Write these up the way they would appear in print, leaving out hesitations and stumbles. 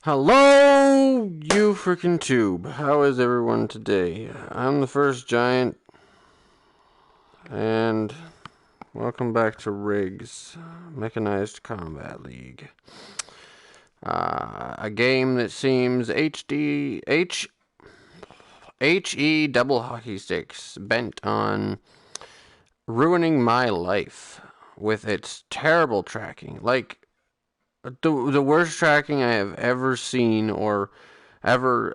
Hello, you freaking tube. How is everyone today? I'm the first giant, and welcome back to RIGS, Mechanized Combat League. A game that seems HE double hockey sticks bent on ruining my life with its terrible tracking. Like, the worst tracking I have ever seen or ever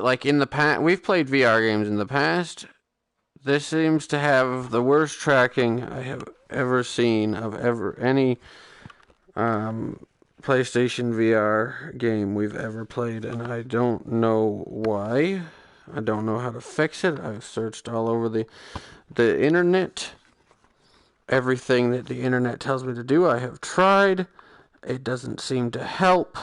like in the past. We've played VR games in the past. This seems to have the worst tracking I have ever seen of any PlayStation VR game we've ever played, and I don't know why. I don't know how to fix it. I've searched all over the internet. Everything that the internet tells me to do, I have tried. It doesn't seem to help.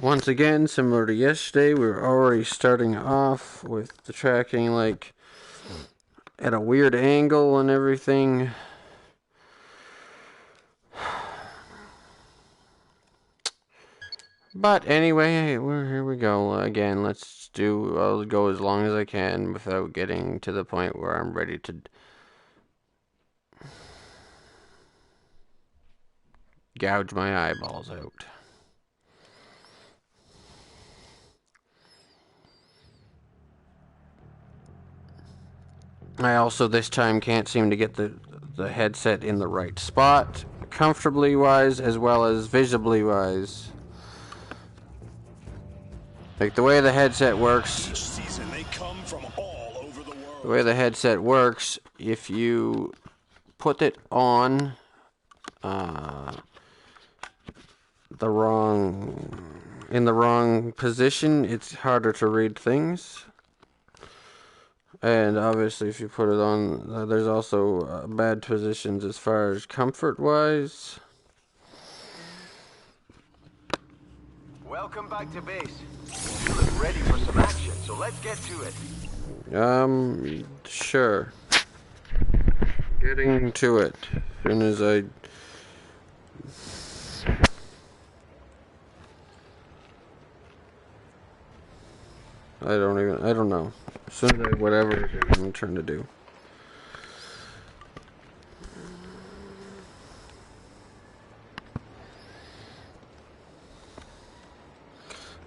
Once again, similar to yesterday, we were already starting off with the tracking like at a weird angle and everything. But anyway, here we go again. I'll go as long as I can without getting to the point where I'm ready to gouge my eyeballs out. I also this time can't seem to get the headset in the right spot, comfortably wise as well as visibly wise. Like the way the headset works. Each season they come from all over the world. The way the headset works, if you put it on in the wrong position, it's harder to read things. And obviously, if you put it on, there's also bad positions as far as comfort-wise. Welcome back to base. You look ready for some action, so let's get to it. Sure. Getting to it. As soon as I don't know. As soon as whatever I'm trying to do.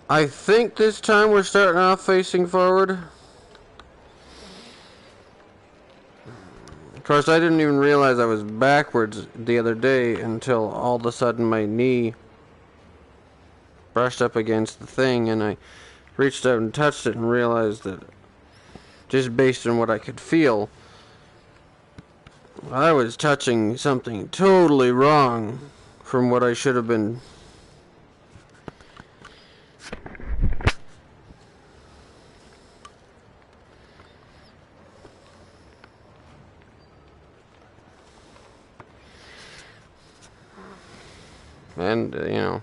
I think this time we're starting off facing forward. Of course, I didn't even realize I was backwards the other day until all of a sudden my knee brushed up against the thing and I reached out and touched it and realized that just based on what I could feel, I was touching something totally wrong from what I should have been. And, you know.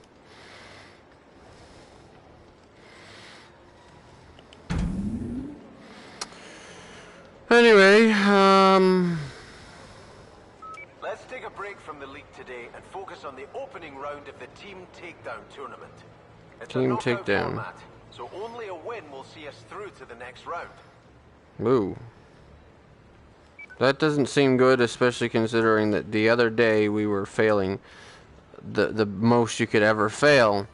Anyway, Let's take a break from the league today and focus on the opening round of the Team Takedown tournament. It's Team a knockout Takedown. format, so only a win will see us through to the next round. ooh. That doesn't seem good, especially considering that the other day we were failing the most you could ever fail.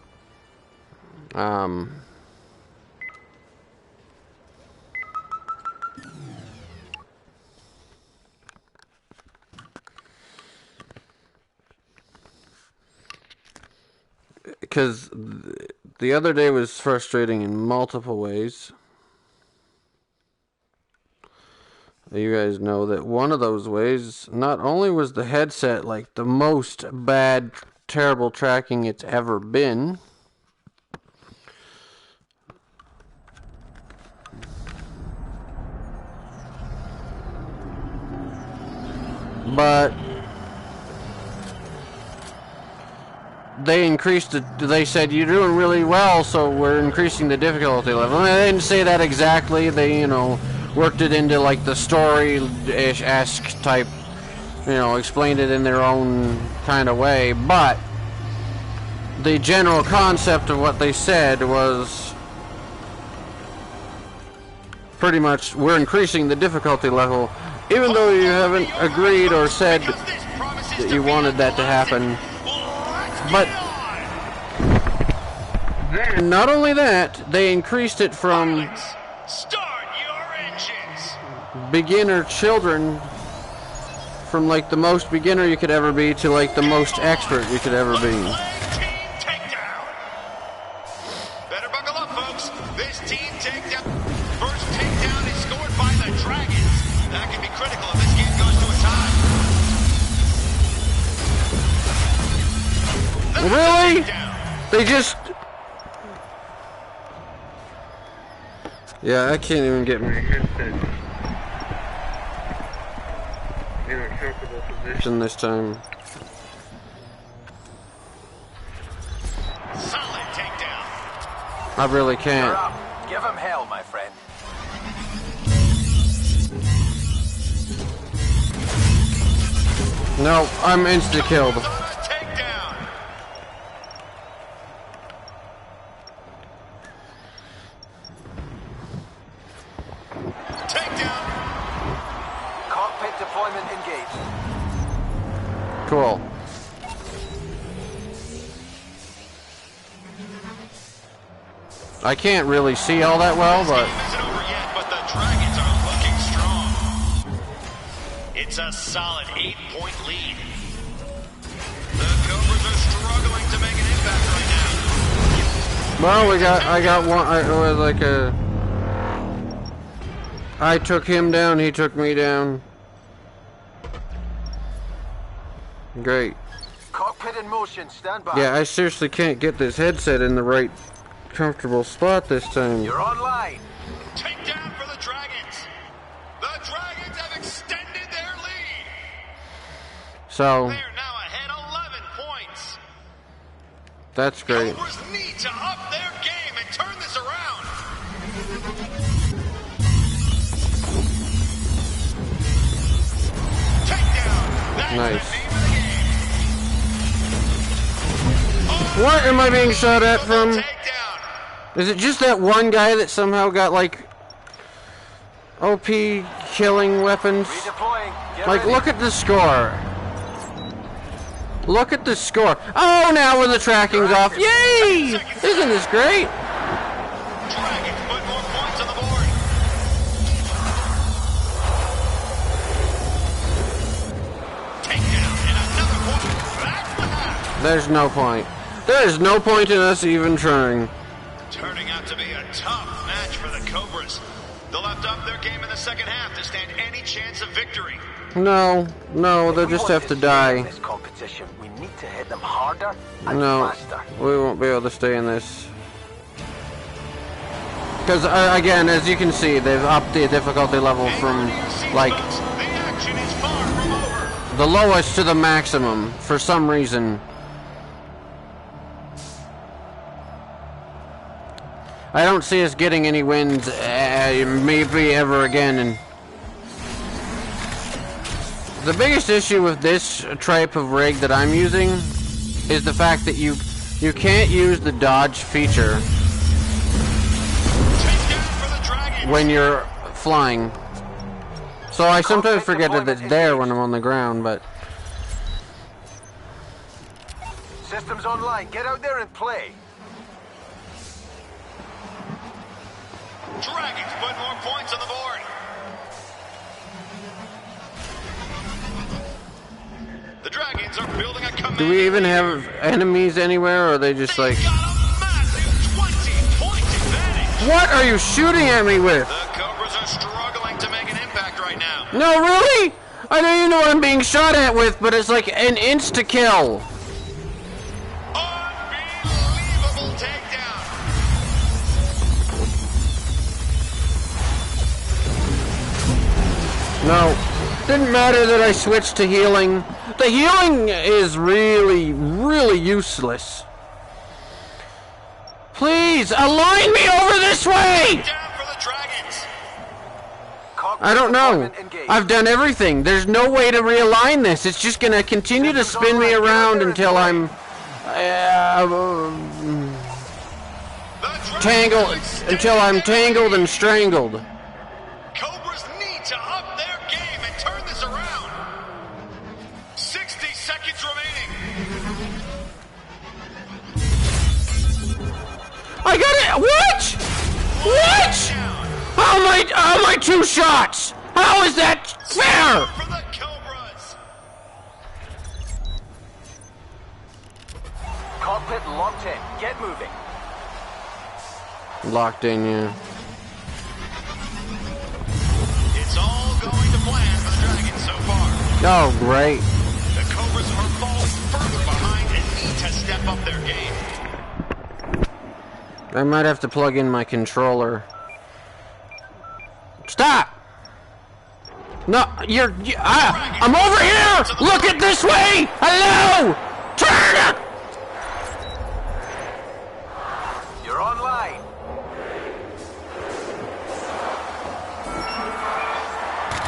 Because the other day was frustrating in multiple ways. You guys know that one of those ways, not only was the headset like the most bad, terrible tracking it's ever been, but they said you're doing really well, so we're increasing the difficulty level. And they didn't say that exactly. They, worked it into like the story-esque type you know, explained it in their own kind of way, but the general concept of what they said was pretty much, we're increasing the difficulty level, even though you haven't agreed or said that you wanted that to happen. But not only that, they increased it from beginner children, from like the most beginner you could ever be to like the most expert you could ever be. Better buckle up, folks. This team takedown. First takedown is scored by the Dragons. That can be critical if this game goes to a tie. Really? They just... Yeah, I can't even get my headset in a comfortable position this time. Solid takedown. I really can't. You're up. Give him hell, my friend. No, I'm insta-killed. Takedown. Takedown. Cockpit deployment engaged. Cool. I can't really see all that well, but... This game isn't over yet, but the Dragons are looking strong. It's a solid 8-point lead. The Cobras are struggling to make an impact right now. Well, I got one, it was like a... I took him down, he took me down. Great. Cockpit in motion. Stand by. Yeah, I seriously can't get this headset in the right comfortable spot this time. You're online. Takedown for the Dragons. The Dragons have extended their lead. So, They're now ahead 11 points. that's great. Cobras need to up their game and turn this around. Takedown. That's Nice. the name of the game. What am I being shot at from? Takedown. Is it just that one guy that somehow got like OP killing weapons? Redeploying. Get Like, ready. look at the score. Look at the score. Oh, now when the tracking's off. Yay! Isn't this great? Dragons put more points on the board. Takedown and another point. That's the half. There's no point. There is no point in us even trying. Turning out to be a tough match for the Cobras. They'll have to up their game in the second half to stand any chance of victory. No, they'll just have to die. This competition, we need to hit them harder and No, faster. we won't be able to stay in this. Because, again, as you can see, they've upped the difficulty level from, like, The action is far from over. the lowest to the maximum, for some reason. I don't see us getting any wins, maybe ever again. And the biggest issue with this type of rig that I'm using is the fact that you can't use the dodge feature Takedown for the Dragons. when you're flying. So I sometimes forget that it's there when I'm on the ground, but Systems online. Get out there and play. Dragons put more points on the board. The Dragons are building a command. do we even have enemies anywhere, or are they just like... They've got a massive 20-point advantage. What are you shooting at me with? The Cobras are struggling to make an impact right now. No, really? I don't even know what I'm being shot at with, but it's like an insta-kill. Unbelievable takedown. No, didn't matter that I switched to healing. The healing is really, really useless. Please, align me over this way! Down for the Dragons. I don't know. I've done everything. There's no way to realign this. It's just gonna continue to spin me around until I'm tangled. Until I'm tangled and strangled. Cobras need to up their game and turn this around. 60 seconds remaining. I got it. What? What? How am I 2 shots? How is that fair? For the Cobras. Cockpit locked in. Get moving. Locked in, yeah. It's all going to plan for the Dragons so far. Oh, great. The Cobras are falling further behind and need to step up their game. I might have to plug in my controller. Stop! No, I'm over here! Look at this way! Hello! Turn it! You're online.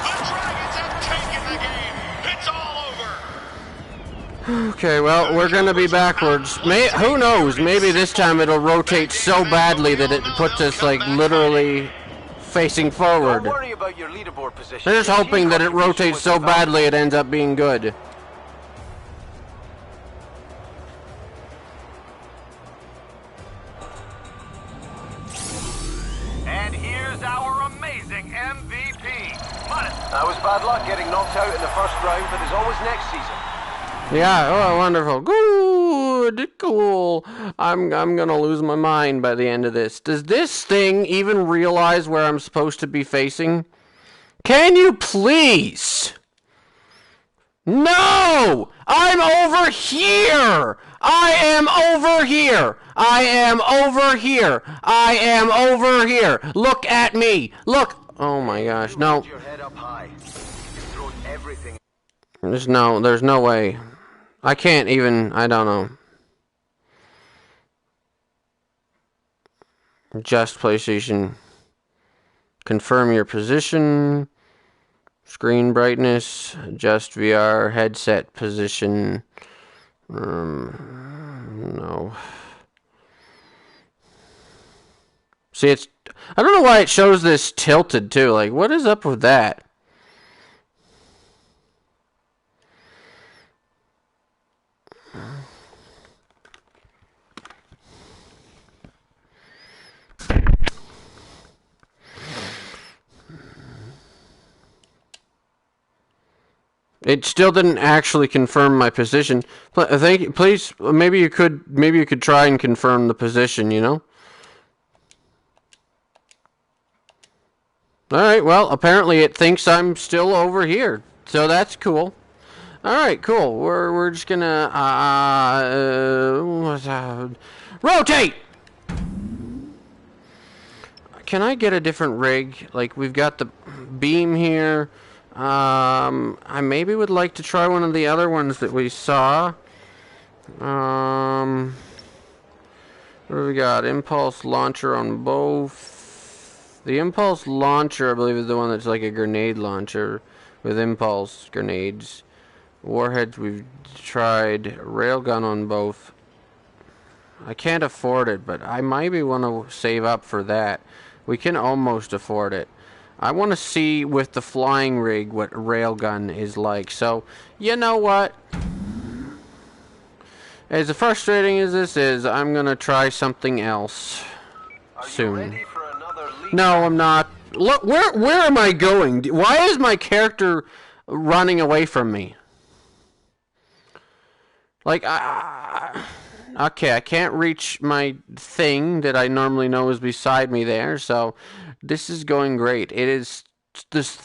The Dragons have taken the game. It's all over. Okay, well, we're gonna be backwards. Who knows? Maybe this time it'll rotate so badly that it puts us, like, literally facing forward. Don't worry about your leaderboard position. I'm just hoping that it rotates so badly it ends up being good. And here's our amazing MVP. That was bad luck getting knocked out in the first round, but there's always next season. Yeah, oh, wonderful. Good, cool. I'm gonna lose my mind by the end of this. Does this thing even realize where I'm supposed to be facing? Can you please? No! I'm over here! I am over here! I am over here! I am over here! Look at me! Look! Oh my gosh, no. Hold your head up high. You've thrown everything. There's no way. I can't even, I don't know. Adjust PlayStation. Confirm your position. Screen brightness. Adjust VR headset position. No. See, I don't know why it shows this tilted too. Like, what is up with that? It still didn't actually confirm my position. Please, maybe you could try and confirm the position, you know? Alright, well, apparently it thinks I'm still over here. So that's cool. Alright, cool. We're just gonna, rotate! Can I get a different rig? Like, we've got the beam here. I maybe would like to try one of the other ones that we saw. What do we got? Impulse launcher on both. The impulse launcher, I believe, is the one that's like a grenade launcher with impulse grenades. Warheads we've tried. Railgun on both. I can't afford it, but I maybe want to save up for that. We can almost afford it. I want to see with the flying rig what railgun is like. So, you know what? As frustrating as this is, I'm going to try something else soon. No, I'm not. Look, where am I going? Why is my character running away from me? Like, okay, I can't reach my thing that I normally know is beside me there, so this is going great. It is just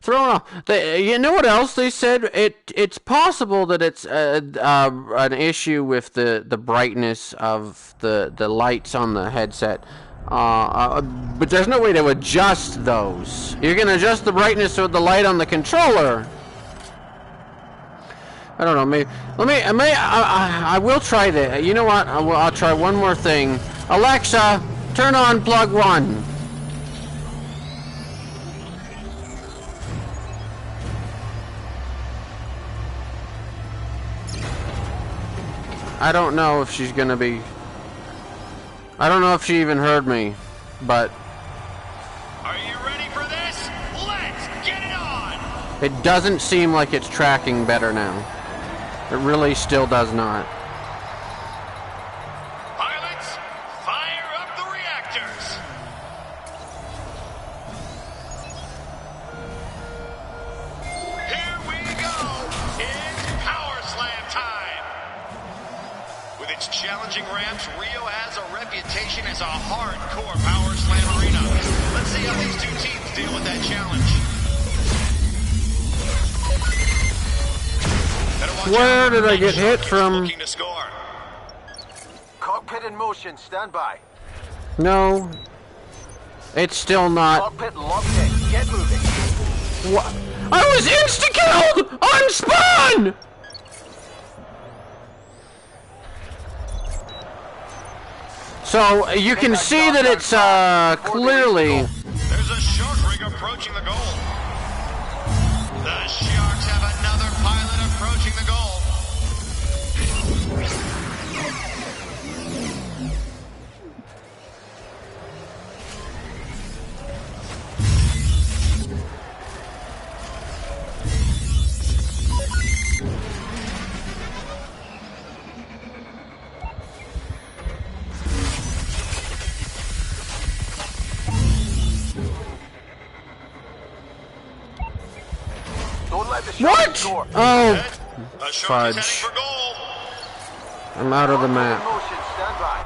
thrown off. You know what else they said? It's possible that it's an issue with the brightness of the lights on the headset. But there's no way to adjust those. You can adjust the brightness of the light on the controller. I don't know. Maybe I will try that. You know what? I'll try one more thing. Alexa, turn on plug 1. I don't know if she's gonna be... I don't know if she even heard me, but... Are you ready for this? Let's get it on! It doesn't seem like it's tracking better now. It really still does not. Pilots, fire up the reactors! Here we go! It's Power Slam time! With its challenging ramps, Rio has a reputation as a hardcore Power Slam arena. Let's see how these two teams deal with that challenge. Where did I get hit from? Cockpit in motion, stand by. No. It's still not. Cockpit locked in, get moving. What? I was insta-killed on spawn! So, you can see that it's, clearly... There's a shark rig approaching the goal. The Sharks have another pilot approaching the goal. Don't let the What? Sharks score. Oh, The Sharks is heading fudge. for goal. I'm out of the Cockpit in map. motion, stand by.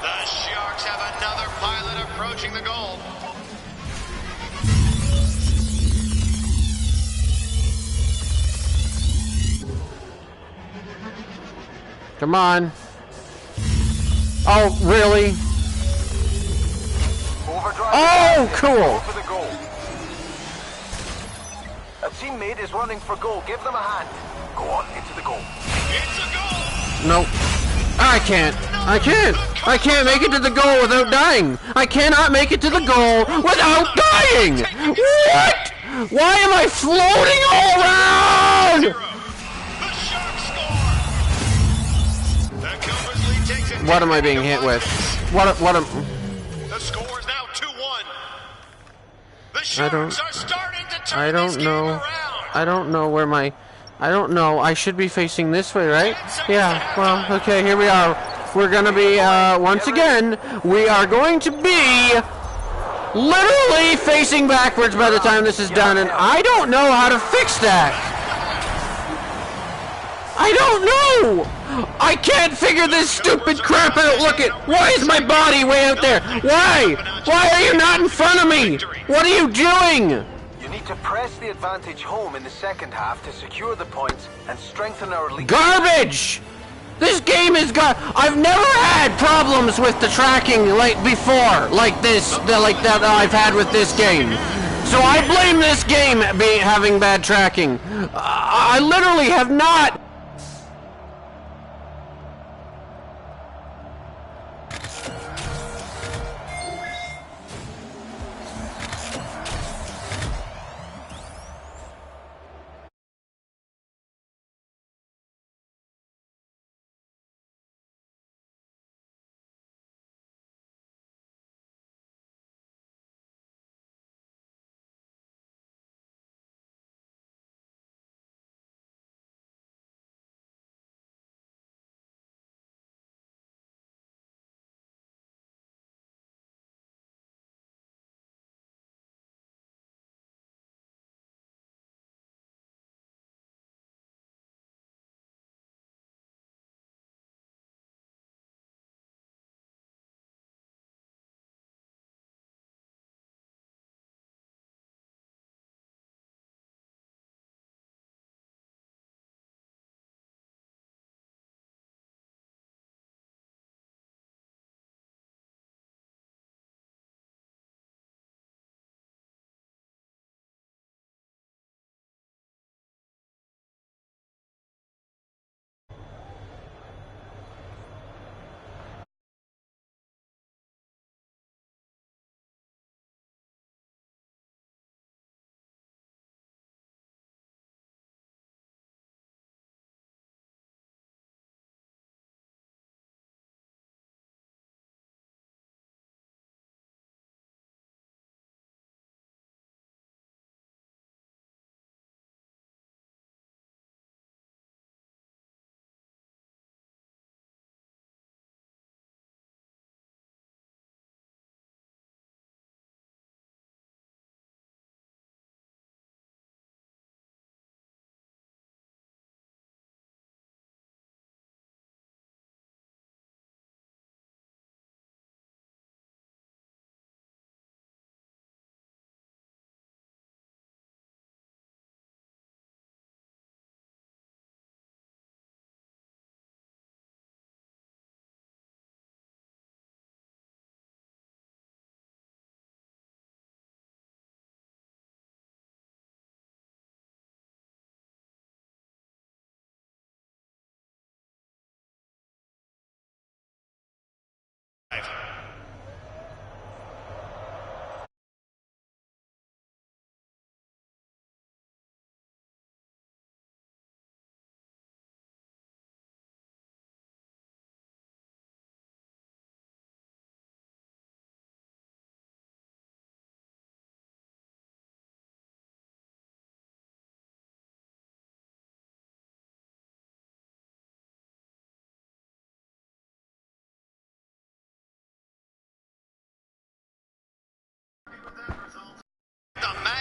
The Sharks have another pilot approaching the goal. Come on. Oh, really? Overdrive. Oh, is cool. go for the goal. A teammate is running for goal. Give them a hand. Go on, into the goal. It's a goal. Nope. I can't. I can't. I can't make it to the goal without dying. I cannot make it to the goal without dying. What? Why am I floating all around? The Sharks score. The Cobras lead takes it. What am I being hit with? What am... The score is now 2-1. The I don't... Sharks are starting to turn I this don't game know. around. I don't know where my... I don't know. I should be facing this way, right? Yeah, well, okay, here we are. We're gonna be, once again, we are going to be literally facing backwards by the time this is done, and I don't know how to fix that. I don't know! I can't figure this stupid crap out. Look at... Why is my body way out there? Why? Why are you not in front of me? What are you doing? You need to press the advantage home in the second half to secure the points and strengthen our lead. Garbage! This game is I've never had problems with the tracking like before, like this, like that I've had with this game. So I blame this game having bad tracking. I literally have not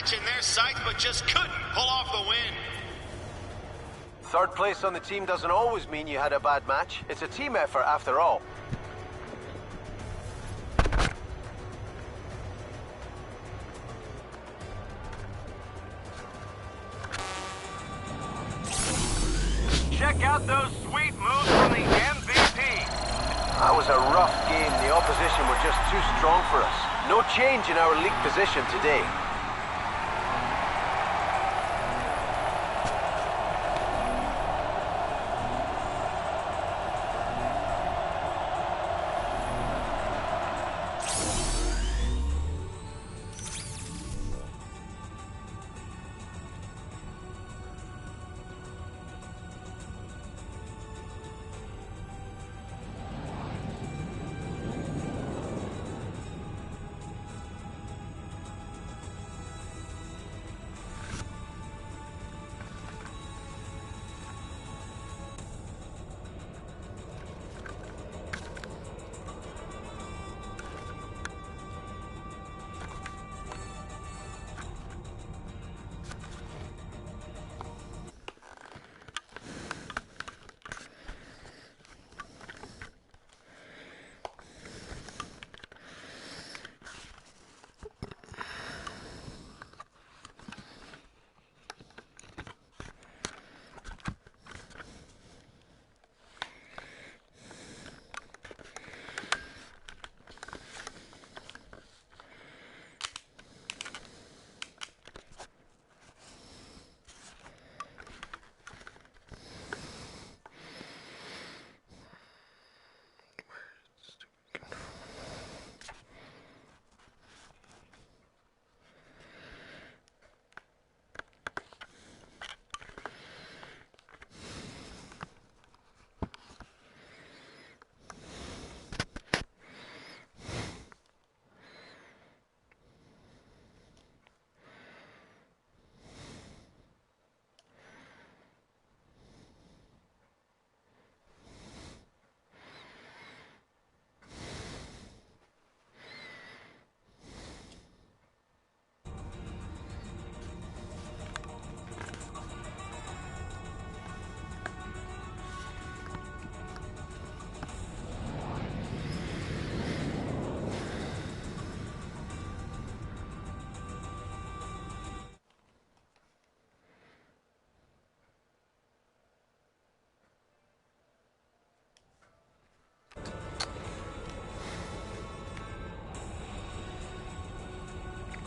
match in their sights, but just couldn't pull off the win. Third place on the team doesn't always mean you had a bad match. It's a team effort after all. Check out those sweet moves from the MVP. That was a rough game. The opposition were just too strong for us. No change in our league position today.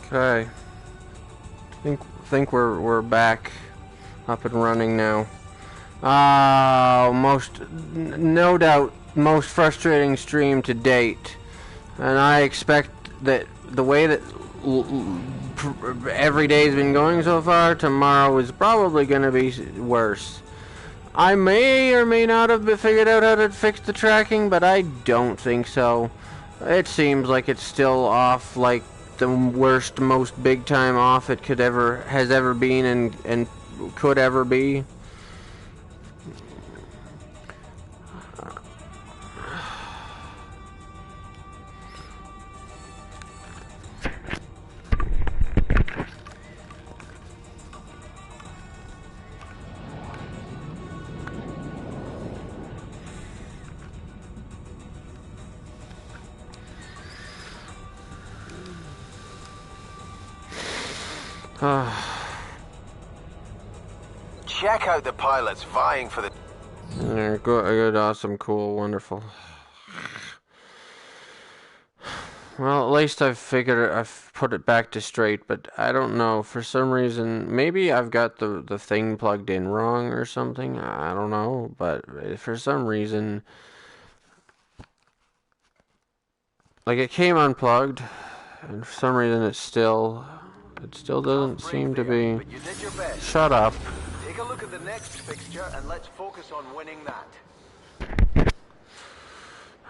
Okay. Think we're back up and running now. No doubt most frustrating stream to date, and I expect that the way that every day's been going so far, tomorrow is probably going to be worse. I may or may not have figured out how to fix the tracking, but I don't think so. It seems like it's still off, like the worst, most big time off it has ever been and could ever be. Check out the pilots vying for the... Yeah, good, awesome, cool, wonderful. Well, at least I've put it back to straight, but I don't know, for some reason, maybe I've got the thing plugged in wrong or something, I don't know, but for some reason, like, it came unplugged, and for some reason it still doesn't seem to be... Shut up. Take a look at the next fixture and let's focus on winning that.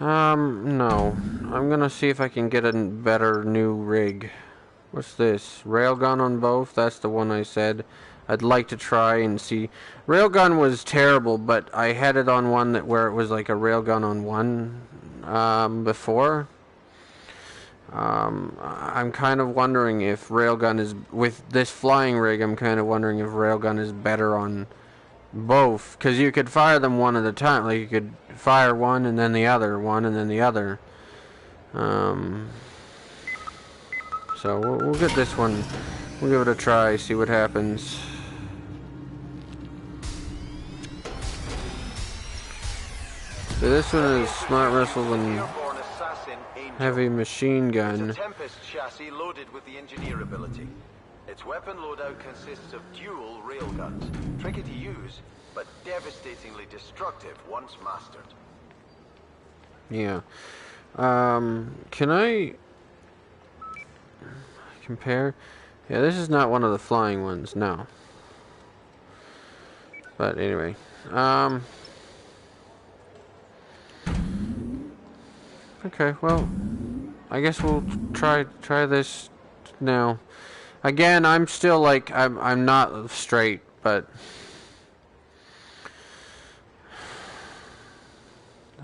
No. I'm gonna see if I can get a better new rig. What's this? Railgun on both? That's the one I said. I'd like to try and see. Railgun was terrible, but I had it on one where it was like a railgun on one, before. I'm kind of wondering if railgun is, with this flying rig, I'm kind of wondering if railgun is better on both, because you could fire them one at a time. Like, you could fire one and then the other, one and then the other. So we'll get this one. We'll give it a try, see what happens. So this one is smart missile and heavy machine gun. It's a Tempest chassis loaded with the engineer ability. Its weapon loadout consists of dual railguns. Tricky to use, but devastatingly destructive once mastered. Yeah. Can I compare? Yeah, this is not one of the flying ones, no. But anyway, okay, well, I guess we'll try this now. Again, I'm still like, I'm not straight, but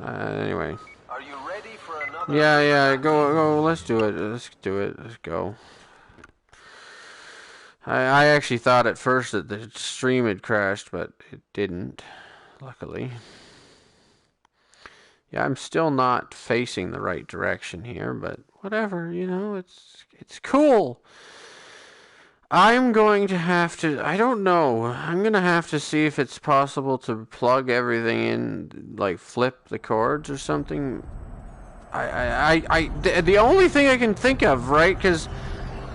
anyway. Are you ready for another? Yeah, go, let's do it, let's go. I actually thought at first that the stream had crashed, but it didn't, luckily. Yeah, I'm still not facing the right direction here, but whatever, you know, it's cool. I'm going to have to, I don't know, I'm going to have to see if it's possible to plug everything in, like flip the cords or something. The only thing I can think of, right, because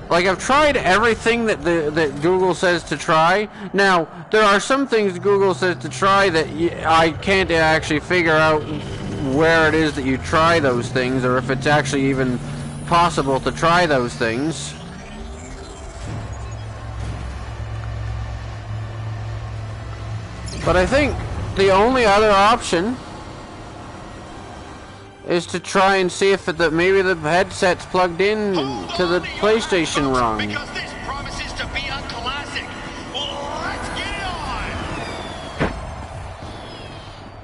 like, I've tried everything that that Google says to try. Now, there are some things Google says to try that I can't actually figure out where it is that you try those things, or if it's actually even possible to try those things. But I think the only other option is to try and see if maybe the headset's plugged in to the PlayStation wrong. Because this promises to be a classic. Let's get it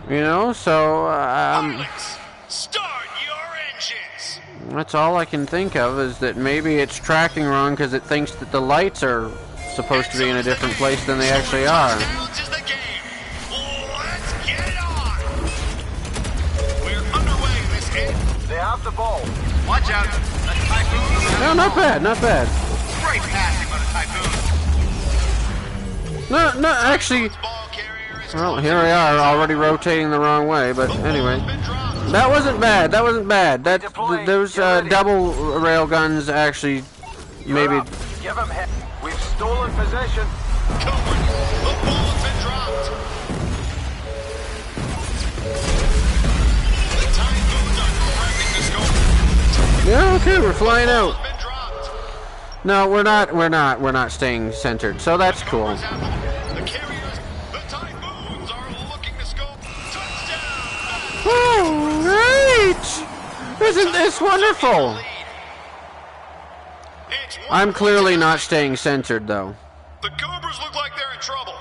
on. You know, so Pilots, start your engines. that's all I can think of, is that maybe it's tracking wrong because it thinks that the lights are supposed to be in a different place than they actually are. Touchdowns is the game. Let's get it on. We're underway, Miss Ed. They have the ball. Watch out. The Typhoon. No, not bad, not bad. Great passing by the Typhoon. No, actually, Ball carrier is well, here we are, already rotating the wrong way, but anyway. That wasn't bad, those double rail guns actually maybe... Give him hit. We've stolen possession. covered. The ball has been dropped. The Typhoons are cracking the scope. Yeah, okay, we're flying Ball out. has been dropped. No, we're not staying centered, so that's cool. The carriers, the Typhoons are looking to scope. Touchdown! Oh, great! Isn't this wonderful? It's I'm clearly not staying centered, though. The Cobras look like they're in trouble.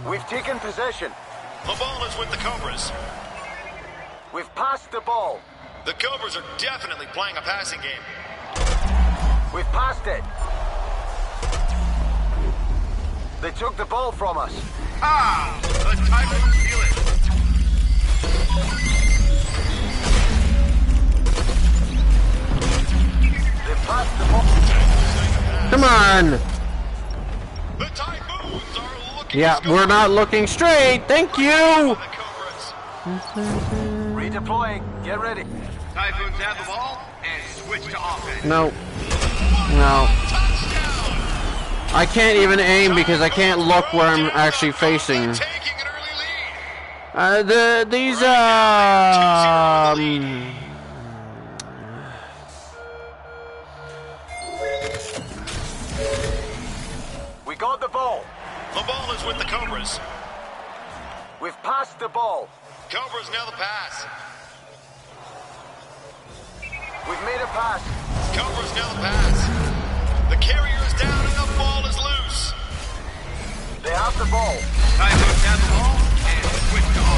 We've taken possession. The ball is with the Cobras. We've passed the ball. The Cobras are definitely playing a passing game. We've passed it. They took the ball from us. Ah! The Typhoons steal it. They passed the ball. Come on! The Typhoons are looking Yeah, to score. we're not looking straight. Thank you. The Cobras. Redeploying. Get ready. Typhoons have the ball and switch to offense. No. Touchdown! I can't even aim because I can't look where I'm actually facing. Taking an early lead. These We got the ball. The ball is with the Cobras. We've passed the ball. Cobras now the pass. We've made a pass. Cobras now the pass. The carrier is down and the ball is loose. They have the ball. Typhoons have the ball and switch to offense.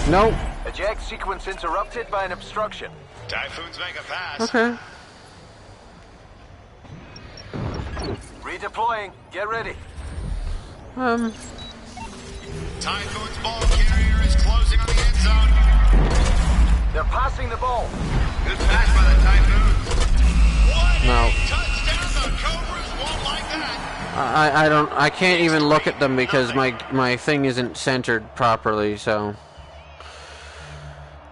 Nope. Eject sequence interrupted by an obstruction. Typhoons make a pass. Okay. Redeploying. Get ready. Typhoon's ball carrier is closing on the end zone. They're passing the ball. Good pass by the Typhoons. What No. a touchdown! The Cobras won't like that. I can't even look at them because my thing isn't centered properly, so.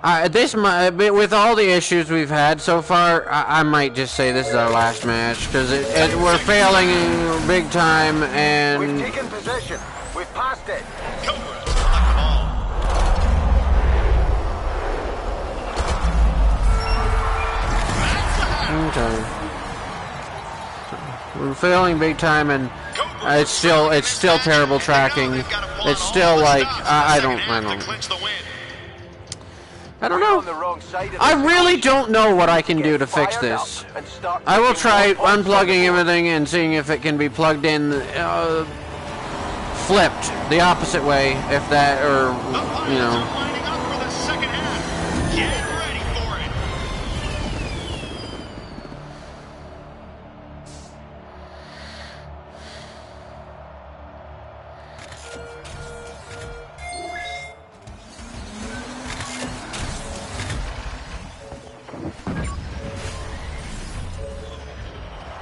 With all the issues we've had so far, I might just say this is our last match because we're failing big time We've and. taken possession. We've passed it. Cobras collect the ball. Okay. We're failing big time and it's still terrible tracking. It's still like I don't know. On the wrong side of I the really stage. don't know what I can do to Get fix fired this. up and start I will taking try more points on the unplugging board. everything and seeing if it can be plugged in, flipped the opposite way, if that, or, you know. Lining up for the second half. Get ready for it.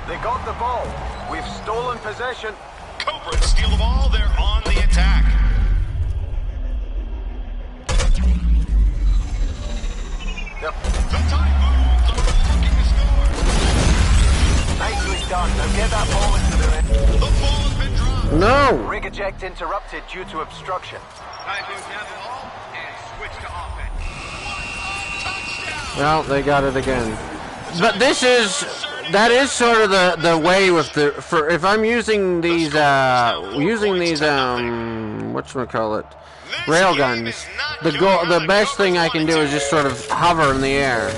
They got the ball. We've stolen possession. Cobras steal the ball. They're on the attack. Yep. The Typhoons are looking to score. Nicely done. Now get that ball into the ring. The ball has been dropped. No! Rig eject interrupted due to obstruction. Typhoons have the ball and switch to offense. Touchdown. Well, they got it again. But that is sort of the way with if I'm using these, whatchamacallit, railguns, the best thing I can do is just sort of hover in the air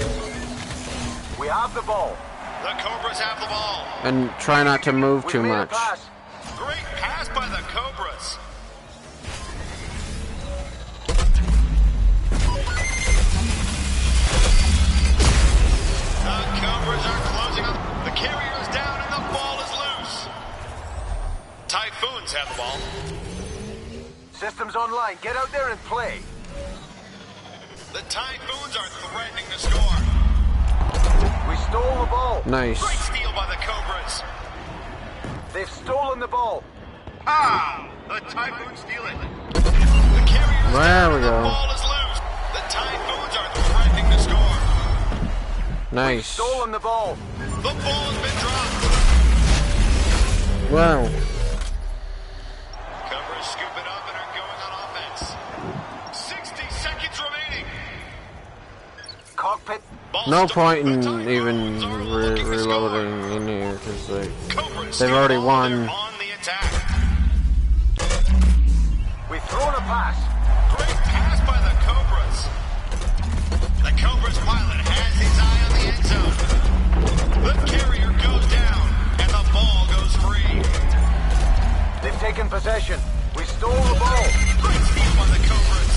We have the ball. The Cobras have the ball. and try not to move We've too made a much. pass. Great pass by the Cobras. The Cobras are closing up. The carrier is down and the ball is loose. Typhoons have the ball. Systems online. Get out there and play. The Typhoons are threatening to score. We stole the ball. Nice. Great steal by the Cobras. They've stolen the ball. Ah! The Typhoons steal it. The carrier is There down we and the go. ball is loose. The Typhoons are threatening to score. Nice. Stolen the ball. The ball has been dropped. Wow. Cobras scoop it up and are going on offense. 60 seconds remaining. Cockpit. Ball No stolen. point in The Typhoons even are looking to reloading in here because score. Cobras they've steal already the ball. won. They're on the attack. We've thrown a pass. Great pass by the Cobras. The Cobras pilot has his eye on the end zone. The carrier goes down and the ball goes free. They've taken possession. We stole the ball. Great steal by the Cobras.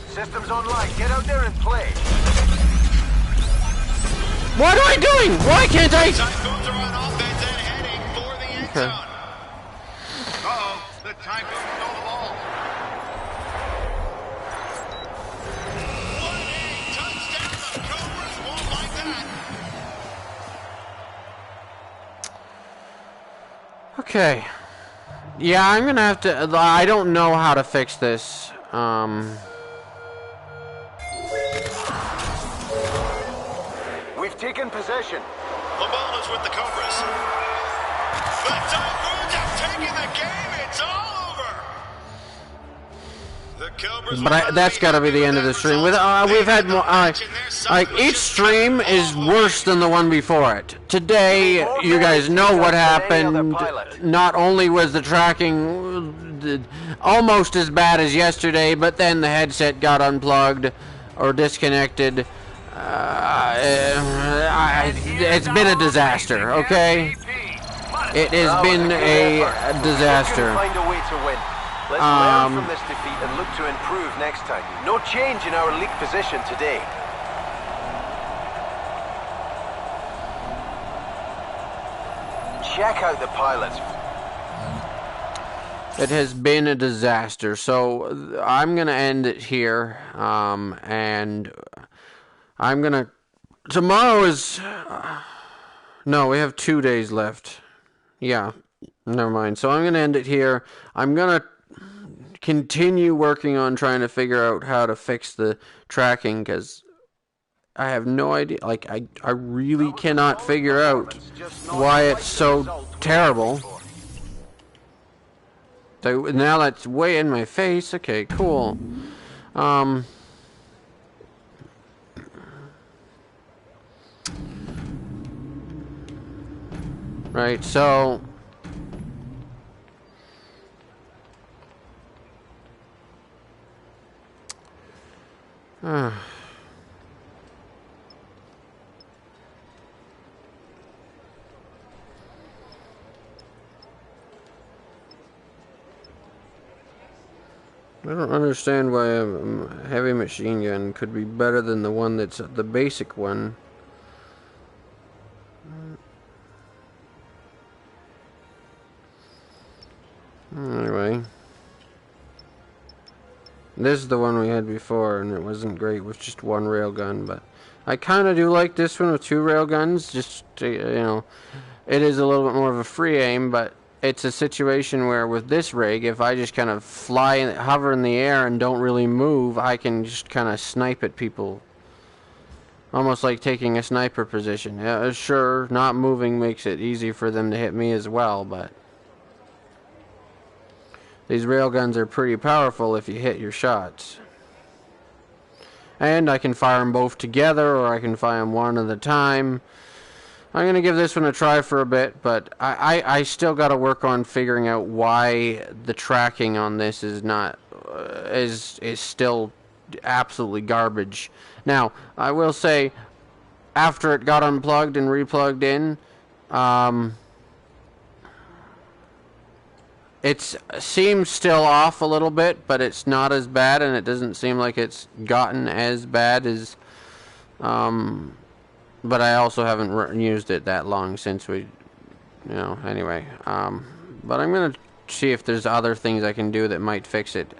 Systems online. Get out there and play. What am I doing? Why can't I? Typhoons are on offense and heading for the end Okay. zone. Uh-oh, the Typhoons stole the ball. What a touchdown! The Cobras won't like that. Okay. Yeah, I'm gonna have to. I don't know how to fix this. We've taken possession. The ball is with the Cobras. The Typhoons have taken the game. It's all over. The Cobras. But that's got to be the end of the stream. We've had more. Like each stream is worse than the one before it. Today, you guys know what happened. Not only was the tracking almost as bad as yesterday, but then the headset got unplugged or disconnected. It's been a disaster. Okay. It has That was been good a effort. disaster. Just couldn't find a way to win. Let's learn from this defeat and look to improve next time. No change in our league position today. Check out the pilots. It has been a disaster, so I'm going to end it here, and I'm going to... Tomorrow is... no, we have 2 days left. Yeah, never mind. So I'm going to end it here. I'm going to continue working on trying to figure out how to fix the tracking, because I have no idea. Like, I really cannot figure out why it's so terrible. So now that's way in my face. Okay, cool. Right, so I don't understand why a heavy machine gun could be better than the one that's the basic one. Anyway. This is the one we had before, and it wasn't great with just one railgun, but I kind of do like this one with 2 railguns, just to, you know, it is a little bit more of a free aim, but it's a situation where with this rig, if I just kind of fly, hover in the air and don't really move, I can just kind of snipe at people. Almost like taking a sniper position. Yeah, sure, not moving makes it easy for them to hit me as well, but these railguns are pretty powerful if you hit your shots. And I can fire them both together, or I can fire them one at a time. I'm going to give this one a try for a bit, but I still got to work on figuring out why the tracking on this is not, is still absolutely garbage. Now, I will say, after it got unplugged and replugged in, it seems still off a little bit, but it's not as bad, and it doesn't seem like it's gotten as bad as, but I also haven't used it that long since we, you know, anyway. But I'm going to see if there's other things I can do that might fix it.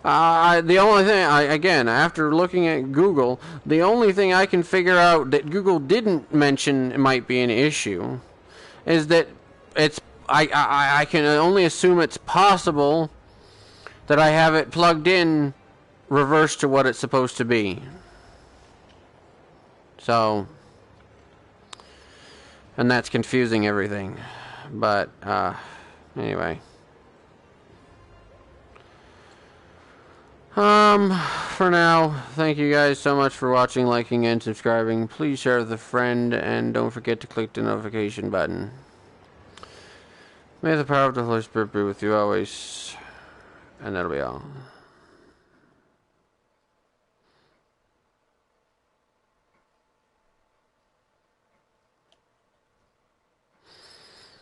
The only thing, again, after looking at Google, the only thing I can figure out that Google didn't mention might be an issue is that it's, I can only assume it's possible that I have it plugged in reverse to what it's supposed to be. So, and that's confusing everything. But, anyway. For now, thank you guys so much for watching, liking, and subscribing. Please share with a friend, and don't forget to click the notification button. May the power of the Holy Spirit be with you always, and that'll be all.